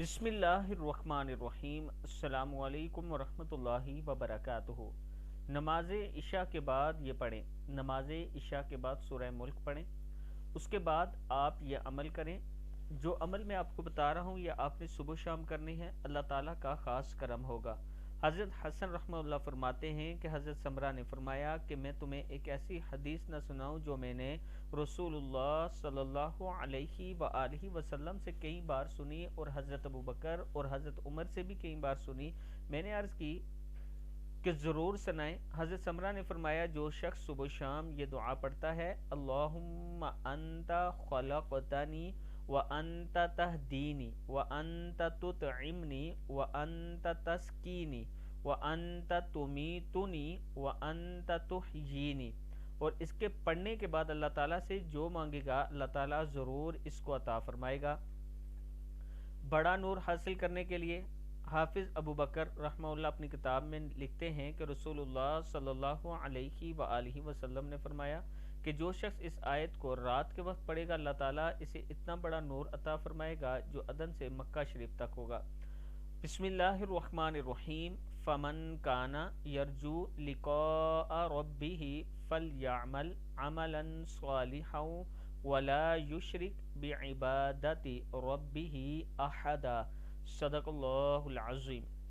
بسم اللہ الرحمن الرحیم۔ السلام علیکم ورحمۃ اللہ وبرکاتہ۔ نماز عشاء کے بعد یہ پڑھیں، نماز عشاء کے بعد سورہ ملک پڑھیں۔ اس کے بعد آپ یہ عمل کریں، جو عمل میں آپ کو بتا رہا ہوں یہ آپ نے صبح شام کرنی ہے، اللہ تعالیٰ کا خاص کرم ہوگا۔ حضرت حسن رحمہ اللہ فرماتے ہیں کہ حضرت سمرہ نے فرمایا کہ میں تمہیں ایک ایسی حدیث نہ سناؤں جو میں نے رسول اللہ صلی اللہ علیہ وآلہ وسلم سے کئی بار سنی اور حضرت ابوبکر اور حضرت عمر سے بھی کئی بار سنی۔ میں نے عرض کی کہ ضرور سنائیں۔ حضرت سمرہ نے فرمایا جو شخص صبح شام یہ دعا پڑھتا ہے، اللہم انت خلقتنی وانت تہدینی وانت تطعمنی وانت تسقینی وانت تمیتنی وانت تحیینی، اور اس کے پڑھنے کے بعد اللہ تعالیٰ سے جو مانگے گا اللہ تعالیٰ ضرور اس کو عطا فرمائے گا۔ بڑا نور حاصل کرنے کے لیے حافظ ابو بکر رحمہ اللہ اپنی کتاب میں لکھتے ہیں کہ رسول اللہ صلی اللہ علیہ وآلہ وسلم نے فرمایا کہ جو شخص اس آیت کو رات کے وقت پڑھے گا اللہ تعالیٰ اسے اتنا بڑا نور عطا فرمائے گا جو عدن سے مکہ شریف تک ہوگا۔ بسم اللہ الرحمن الرحیم۔ فمن کان یرجو لقاء ربہ فلیعمل عملا صالحا ولا یشرک بعبادت ربہ احدا۔ صدق اللہ العظیم۔